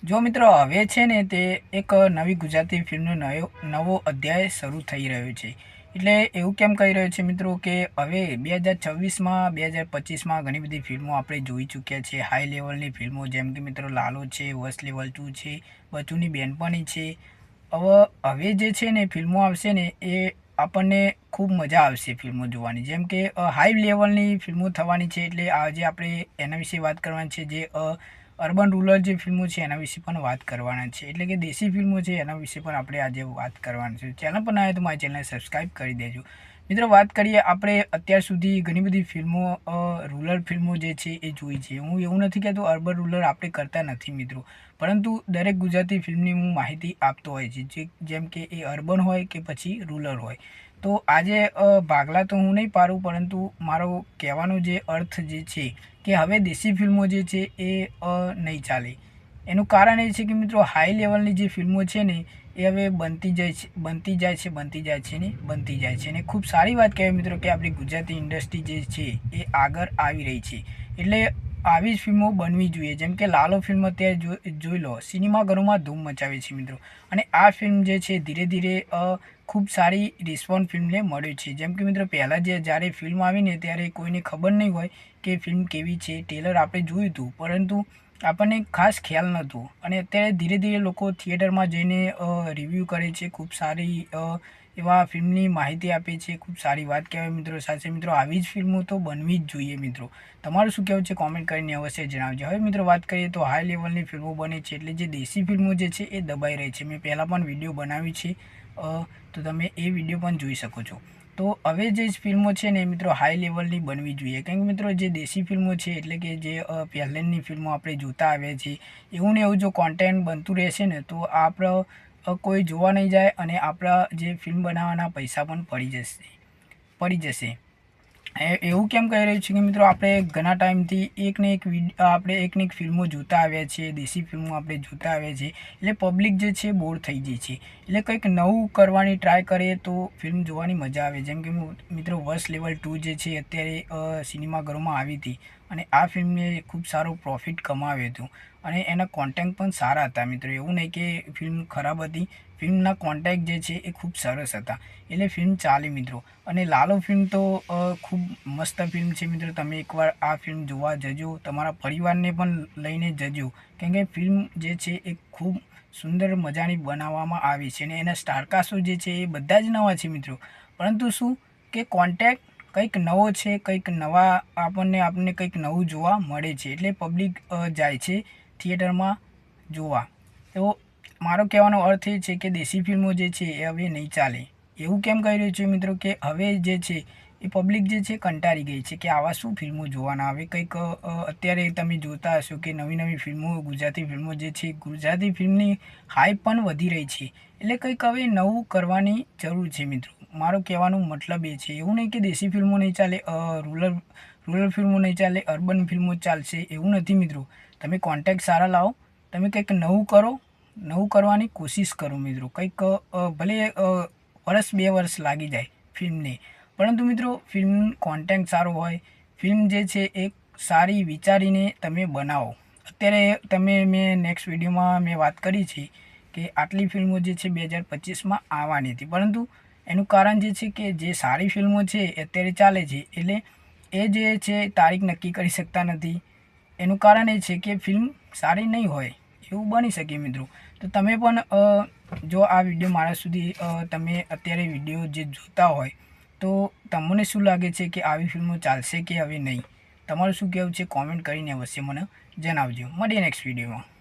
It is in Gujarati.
જો મિત્રો હવે છે ને તે એક નવી ગુજરાતી ફિલ્મનો નવો અધ્યાય શરૂ થઈ રહ્યો છે. એટલે એવું કેમ કહી રહ્યો છે મિત્રો કે હવે 2026માં 2025માં ઘણી બધી ફિલ્મો આપણે જોઈ ચૂક્યા છે. હાઈ લેવલની ફિલ્મો જેમ કે મિત્રો લાલો છે, વસ લેવલ 2 છે, બચુની બેનપણી છે. હવે જે છે ને ફિલ્મો આવશે ને એ આપણને ખૂબ મજા આવશે ફિલ્મો જોવાની. જેમ કે હાઈ લેવલની ફિલ્મો થવાની છે. એટલે આજે આપણે એના વિશે વાત કરવાની છે. જે અર્બન રૂરલ જે ફિલ્મો છે એના વિશે પણ વાત કરવાના છે. એટલે કે દેશી ફિલ્મો છે એના વિશે પણ આપણે આજે વાત કરવાની છે. ચેનલ પર ના આવે તો મારી ચેનલને સબસ્ક્રાઈબ કરી દેજો. મિત્રો વાત કરીએ, આપણે અત્યાર સુધી ઘણી બધી ફિલ્મો રૂરલ ફિલ્મો જે છે એ જોઈ છે. હું એવું નથી કહેતો અર્બન રૂરલ આપણે કરતા નથી મિત્રો, પરંતુ દરેક ગુજરાતી ફિલ્મની હું માહિતી આપતો હોય છે. જેમ કે એ અર્બન હોય કે પછી રૂરલ હોય. તો આજે ભાગલા તો હું નહીં પાડું, પરંતુ મારો કહેવાનો જે અર્થ જે છે કે હવે દેશી ફિલ્મો જે છે એ નહીં ચાલે. એનું કારણ એ છે કે મિત્રો હાઈ લેવલની જે ફિલ્મો છે ને એ હવે બનતી જાય છે ને ખૂબ સારી વાત કહેવાય મિત્રો કે આપણી ગુજરાતી ઇન્ડસ્ટ્રી જે છે એ આગળ આવી રહી છે. એટલે આવી જ ફિલ્મો બનવી જોઈએ. જેમ કે લાલો ફિલ્મ અત્યારે જોઈ લો, સિનેમાઘરોમાં ધૂમ મચાવે છે મિત્રો. અને આ ફિલ્મ જે છે ધીરે ધીરે ખૂબ સારી રિસ્પોન્સ ફિલ્મને મળ્યો છે. જેમ કે મિત્રો પહેલાં જ્યારે ફિલ્મ આવીને ત્યારે કોઈને ખબર નહીં હોય કે ફિલ્મ કેવી છે. ટ્રેલર આપણે જોયું હતું, પરંતુ આપણને ખાસ ખ્યાલ નહોતું. અને અત્યારે ધીરે ધીરે લોકો થિયેટરમાં જઈને રિવ્યૂ કરે છે, ખૂબ સારી એવા ફિલ્મની માહિતી આપે છે. ખૂબ સારી વાત કહેવાય મિત્રો. સાથે મિત્રો આવી જ ફિલ્મો તો બનવી જ જોઈએ મિત્રો. તમારું શું કહેવું છે કોમેન્ટ કરીને અવશ્ય જણાવજો. હવે મિત્રો વાત કરીએ તો હાઈ લેવલની ફિલ્મો બને છે એટલે જે દેશી ફિલ્મો જે છે એ દબાઈ રહી છે. મેં પહેલાં પણ વિડીયો બનાવી છે, તો તમે એ વિડીયો પણ જોઈ શકો છો. તો હવે જે ફિલ્મો છે ને મિત્રો હાઈ લેવલની બનવી જોઈએ. કેમ કે મિત્રો જે દેશી ફિલ્મો છે એટલે કે જે પહેલેની ફિલ્મો આપણે જોતા આવ્યા છીએ, એવું ને એવું જો કોન્ટેન્ટ બનતું રહેશે ને તો આપણો કોઈ જોવા નહીં જાય અને આપણા જે ફિલ્મ બનાવવાના પૈસા પણ પડી જશે. એવું કેમ કહી રહ્યું છે કે મિત્રો આપણે ઘણા ટાઈમથી એકને એક ફિલ્મો જોતા આવ્યા છીએ, દેશી ફિલ્મો આપણે જોતા આવ્યા છીએ. એટલે પબ્લિક જે છે બોર થઈ જાય છે. એટલે કંઈક નવું કરવાની ટ્રાય કરીએ તો ફિલ્મ જોવાની મજા આવે. જેમ કે મિત્રો વસ લેવલ 2 જે છે અત્યારે સિનેમાઘરોમાં આવી હતી અને આ ફિલ્મને ખૂબ સારો પ્રોફિટ કમાવ્યું હતું અને એના કોન્ટેન્ટ પણ સારા હતા મિત્રો. એવું નહીં કે ફિલ્મ ખરાબ હતી, ફિલ્મના કોન્ટેન્ટ જે છે એ ખૂબ સરસ હતા. એટલે ફિલ્મ ચાલી મિત્રો. અને લાલો ફિલ્મ તો ખૂબ મસ્ત ફિલ્મ છે મિત્રો. તમે એકવાર આ ફિલ્મ જોવા જજો, તમારા પરિવારને પણ લઈને જજો. કેમ કે ફિલ્મ જે છે એ ખૂબ સુંદર મજાની બનાવવામાં આવી છે. અને એના સ્ટારકાસ્ટો જે છે એ બધા જ નવા છે મિત્રો. પરંતુ શું કે કોન્ટેન્ટ કંઈક નવો છે, કંઈક નવા આપણને કંઈક નવું જોવા મળે છે. એટલે પબ્લિક જાય છે થિયેટરમાં જોવા. તો મારો કહેવાનો અર્થ એ છે કે દેશી ફિલ્મો જે છે એ હવે નહીં ચાલે. એવું કેમ કહી રહ્યું છે મિત્રો કે હવે જે છે એ પબ્લિક જે છે કંટાળી ગઈ છે કે આવા શું ફિલ્મો જોવાના. હવે કંઈક અત્યારે તમે જોતા હશો કે નવી ફિલ્મો, ગુજરાતી ફિલ્મો જે છે, ગુજરાતી ફિલ્મની હાઈપ પણ વધી રહી છે. એટલે કંઈક હવે નવું કરવાની જરૂર છે મિત્રો. મારો કહેવાનો મતલબ એ છે. એવું નહીં કે દેશી ફિલ્મો નહીં ચાલે, રૂરલ ફિલ્મો નહીં ચાલે, અર્બન ફિલ્મો ચાલશે, એવું નથી મિત્રો. તમે કોન્ટેક્ટ સારા લાવો, તમે કંઈક નવું કરો, નવું કરવાની કોશિશ કરો મિત્રો. કંઈક ભલે વર્ષ 2 વર્ષ લાગી જાય ફિલ્મને, પરંતુ મિત્રો ફિલ્મ કોન્ટેન્ટ સારો હોય, ફિલ્મ જે છે એ સારી વિચારીને તમે બનાવો. અત્યારે મેં નેક્સ્ટ વિડીયોમાં મેં વાત કરી છે કે આટલી ફિલ્મો જે છે 2025માં આવવાની હતી, પરંતુ એનું કારણ જે છે કે જે સારી ફિલ્મો છે અત્યારે ચાલે છે એટલે એ જે છે તારીખ નક્કી કરી શકતા નથી. એનું કારણ એ છે કે ફિલ્મ સારી નહીં હોય, એવું બની શકે મિત્રો. તો તમે પણ જો આ વિડીયો મારા સુધી તમે અત્યારે વિડીયો જે જોતા હોય તો તમને શું લાગે છે કે આવી ફિલ્મો ચાલશે કે હવે નહીં? તમારું શું કહેવું છે કોમેન્ટ કરીને અવશ્ય મને જણાવજો. મળીએ નેક્સ્ટ વિડીયોમાં.